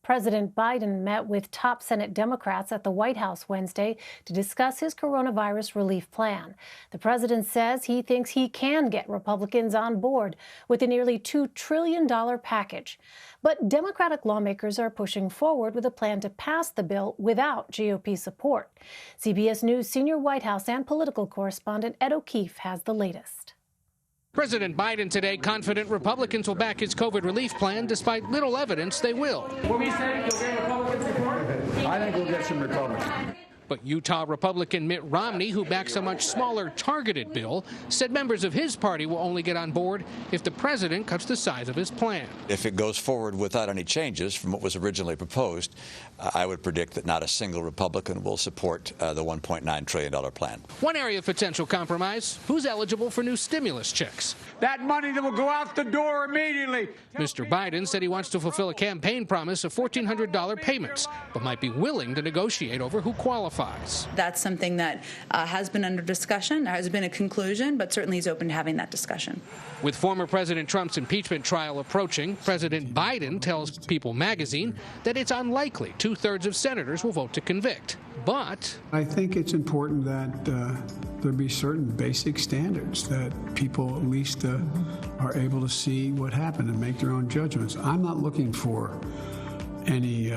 President Biden met with top Senate Democrats at the White House Wednesday to discuss his coronavirus relief plan. The president says he thinks he can get Republicans on board with a nearly $2 trillion package. But Democratic lawmakers are pushing forward with a plan to pass the bill without GOP support. CBS News senior White House and political correspondent Ed O'Keefe has the latest. President Biden today confident Republicans will back his COVID relief plan despite little evidence they will. What we say, you'll get Republican support? I think we'll get some Republicans. But Utah Republican Mitt Romney, who backs a much smaller targeted bill, said members of his party will only get on board if the president cuts the size of his plan. If it goes forward without any changes from what was originally proposed, I would predict that not a single Republican will support the $1.9 trillion plan. One area of potential compromise, who's eligible for new stimulus checks? That money that will go out the door immediately. Mr. Biden said he wants to fulfill a campaign promise of $1,400 payments, but might be willing to negotiate over who qualifies. That's something that has been under discussion. There has been a conclusion, but certainly he's open to having that discussion. With former President Trump's impeachment trial approaching, President Biden tells People magazine that it's unlikely 2/3 of senators will vote to convict. But I think it's important that there be certain basic standards that people at least are able to see what happened and make their own judgments. I'm not looking for any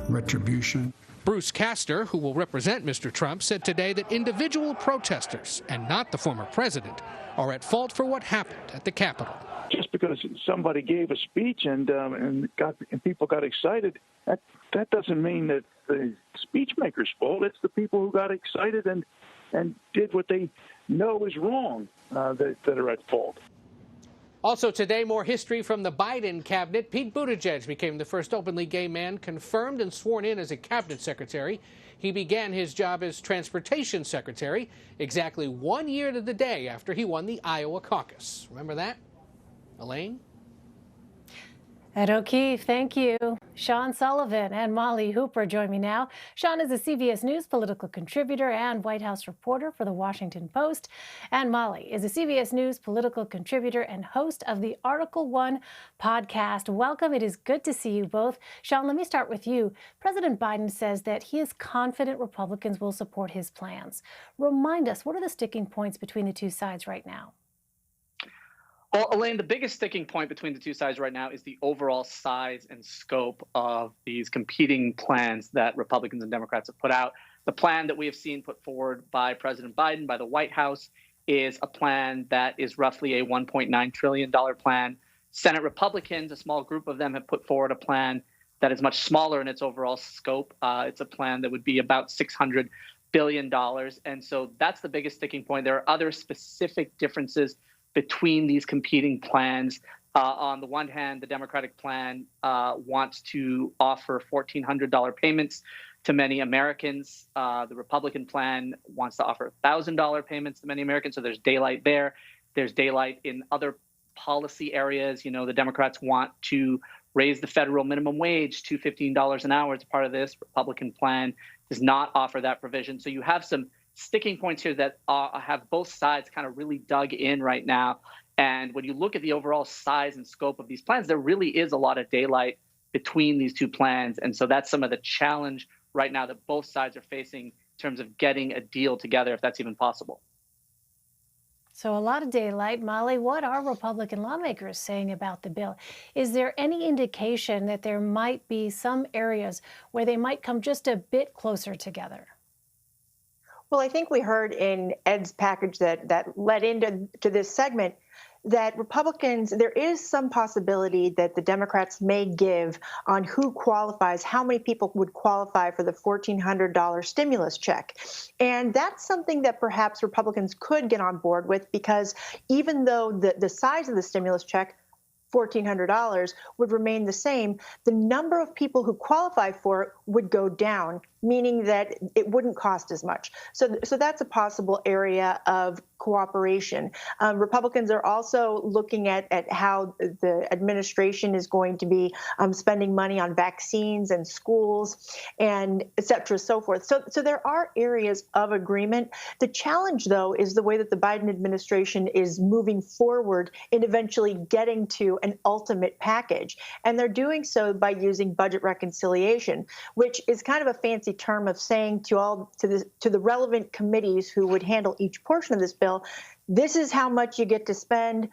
retribution. Bruce Castor, who will represent Mr. Trump, said today that individual protesters, and not the former president, are at fault for what happened at the Capitol. Just because somebody gave a speech and people got excited, that doesn't mean that the speech maker's fault. It's the people who got excited and did what they know is wrong that are at fault. Also today, more history from the Biden cabinet. Pete Buttigieg became the first openly gay man confirmed and sworn in as a cabinet secretary. He began his job as transportation secretary exactly 1 year to the day after he won the Iowa caucus. Remember that? Elaine? Ed O'Keefe, thank you. Sean Sullivan and Molly Hooper join me now. Sean is a CBS News political contributor and White House reporter for The Washington Post. And Molly is a CBS News political contributor and host of the Article 1 podcast. Welcome. It is good to see you both. Sean, let me start with you. President Biden says that he is confident Republicans will support his plans. Remind us, what are the sticking points between the two sides right now? Well, Elaine, the biggest sticking point between the two sides right now is the overall size and scope of these competing plans that Republicans and Democrats have put out. The plan that we have seen put forward by President Biden, by the White House, is a plan that is roughly a $1.9 trillion plan. Senate Republicans, a small group of them, have put forward a plan that is much smaller in its overall scope. It's a plan that would be about $600 billion. And so that's the biggest sticking point. There are other specific differences between these competing plans. On the one hand, the Democratic plan wants to offer $1,400 payments to many Americans. The Republican plan wants to offer $1,000 payments to many Americans. So there's daylight there. There's daylight in other policy areas. You know, the Democrats want to raise the federal minimum wage to $15 an hour as part of this. Republican plan does not offer that provision. So you have some sticking points here that have both sides kind of really dug in right now. And when you look at the overall size and scope of these plans, there really is a lot of daylight between these two plans. And so that's some of the challenge right now that both sides are facing in terms of getting a deal together, if that's even possible. So a lot of daylight. Molly, what are Republican lawmakers saying about the bill? Is there any indication that there might be some areas where they might come just a bit closer together? Well, I think we heard in Ed's package that led into this segment that Republicans, there is some possibility that the Democrats may give on who qualifies, how many people would qualify for the $1,400 stimulus check. And that's something that perhaps Republicans could get on board with, because even though the size of the stimulus check, $1,400, would remain the same, the number of people who qualify for it would go down. meaning that it wouldn't cost as much. So that's a possible area of cooperation. Republicans are also looking at how the administration is going to be spending money on vaccines and schools and et cetera, so forth. So there are areas of agreement. The challenge, though, is the way that the Biden administration is moving forward in eventually getting to an ultimate package. And they're doing so by using budget reconciliation, which is kind of a fancy term of saying to the relevant committees who would handle each portion of this bill, this is how much you get to spend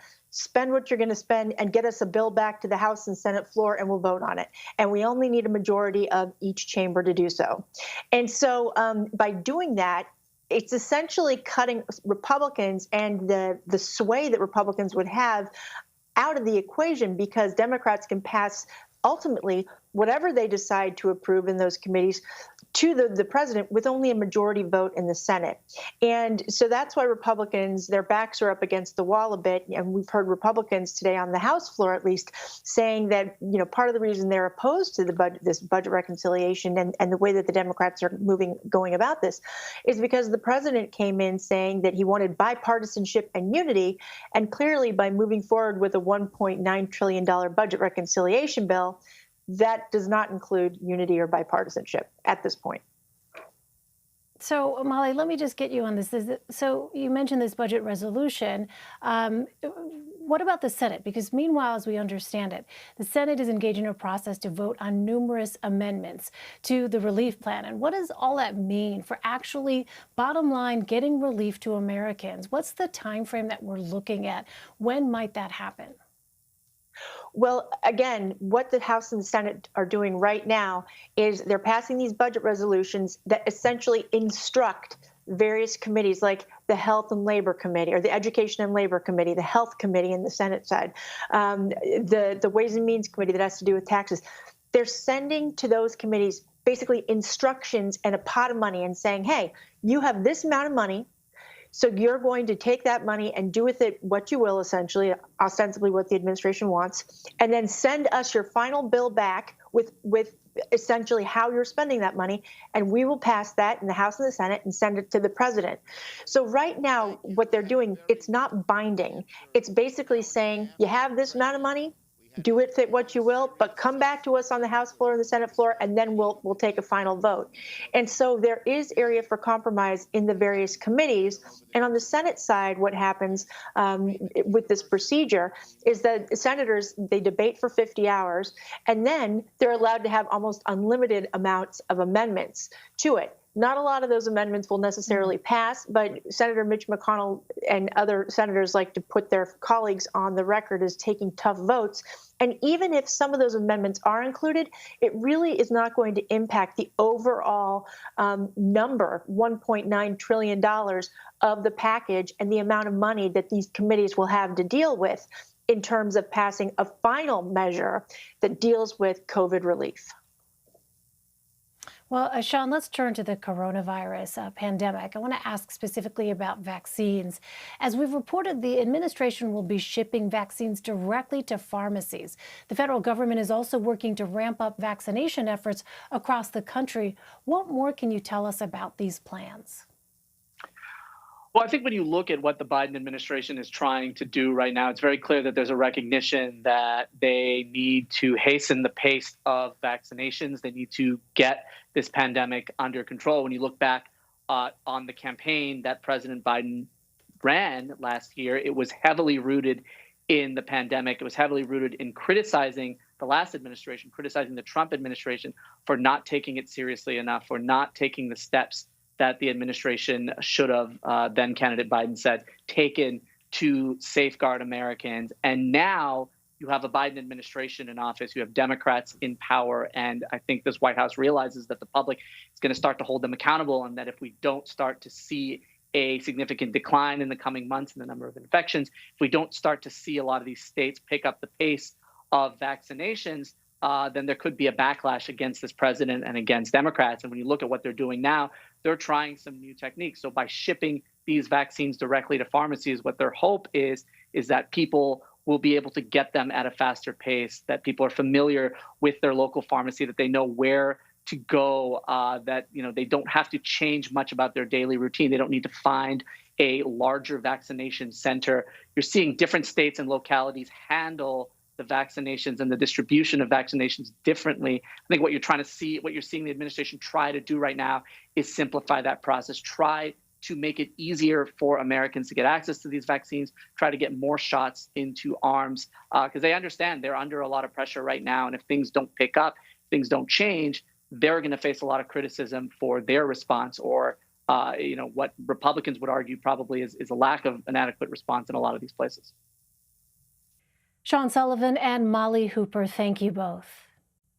what you're going to spend, and get us a bill back to the House and Senate floor, and we'll vote on it. And we only need a majority of each chamber to do so. And so by doing that, it's essentially cutting Republicans and the sway that Republicans would have out of the equation, because Democrats can pass ultimately whatever they decide to approve in those committees to the president with only a majority vote in the Senate. And so that's why Republicans, their backs are up against the wall a bit. And we've heard Republicans today on the House floor, at least, saying that, part of the reason they're opposed to this budget reconciliation and the way that the Democrats are going about this is because the president came in saying that he wanted bipartisanship and unity. And clearly, by moving forward with a $1.9 trillion budget reconciliation bill, that does not include unity or bipartisanship at this point. So, Molly, let me just get you on this. So you mentioned this budget resolution. What about the Senate? Because meanwhile, as we understand it, the Senate is engaged in a process to vote on numerous amendments to the relief plan. And what does all that mean for actually, bottom line, getting relief to Americans? What's the time frame that we're looking at? When might that happen? Well, again, what the House and the Senate are doing right now is they're passing these budget resolutions that essentially instruct various committees like the Health and Labor Committee or the Education and Labor Committee, the Health Committee in the Senate side, the Ways and Means Committee that has to do with taxes. They're sending to those committees basically instructions and a pot of money and saying, hey, you have this amount of money. So you're going to take that money and do with it what you will, essentially, ostensibly what the administration wants, and then send us your final bill back with essentially how you're spending that money, and we will pass that in the House and the Senate and send it to the president. So right now, what they're doing, it's not binding. It's basically saying you have this amount of money, do with it what you will, but come back to us on the House floor and the Senate floor, and then we'll take a final vote. And so there is area for compromise in the various committees. And on the Senate side, what happens with this procedure is that senators, they debate for 50 hours, and then they're allowed to have almost unlimited amounts of amendments to it. Not a lot of those amendments will necessarily pass, but Senator Mitch McConnell and other senators like to put their colleagues on the record as taking tough votes. And even if some of those amendments are included, it really is not going to impact the overall number, $1.9 trillion of the package and the amount of money that these committees will have to deal with in terms of passing a final measure that deals with COVID relief. Well, Sean, let's turn to the coronavirus pandemic. I want to ask specifically about vaccines. As we've reported, the administration will be shipping vaccines directly to pharmacies. The federal government is also working to ramp up vaccination efforts across the country. What more can you tell us about these plans? Well, I think when you look at what the Biden administration is trying to do right now, it's very clear that there's a recognition that they need to hasten the pace of vaccinations. They need to get this pandemic under control. When you look back on the campaign that President Biden ran last year, it was heavily rooted in the pandemic. It was heavily rooted in criticizing the last administration, criticizing the Trump administration for not taking it seriously enough, for not taking the steps that the administration should have, then candidate Biden said, taken to safeguard Americans. And now you have a Biden administration in office. You have Democrats in power. And I think this White House realizes that the public is going to start to hold them accountable, and that if we don't start to see a significant decline in the coming months in the number of infections, if we don't start to see a lot of these states pick up the pace of vaccinations, then there could be a backlash against this president and against Democrats. And when you look at what they're doing now, they're trying some new techniques. So by shipping these vaccines directly to pharmacies, what their hope is that people will be able to get them at a faster pace, that people are familiar with their local pharmacy, that they know where to go, that they don't have to change much about their daily routine. They don't need to find a larger vaccination center. You're seeing different states and localities handle the vaccinations and the distribution of vaccinations differently. I think what you're seeing the administration try to do right now is simplify that process, try to make it easier for Americans to get access to these vaccines, try to get more shots into arms, because they understand they're under a lot of pressure right now. And if things don't pick up, things don't change, they're going to face a lot of criticism for their response, or what Republicans would argue probably is a lack of an adequate response in a lot of these places. Sean Sullivan and Molly Hooper, thank you both.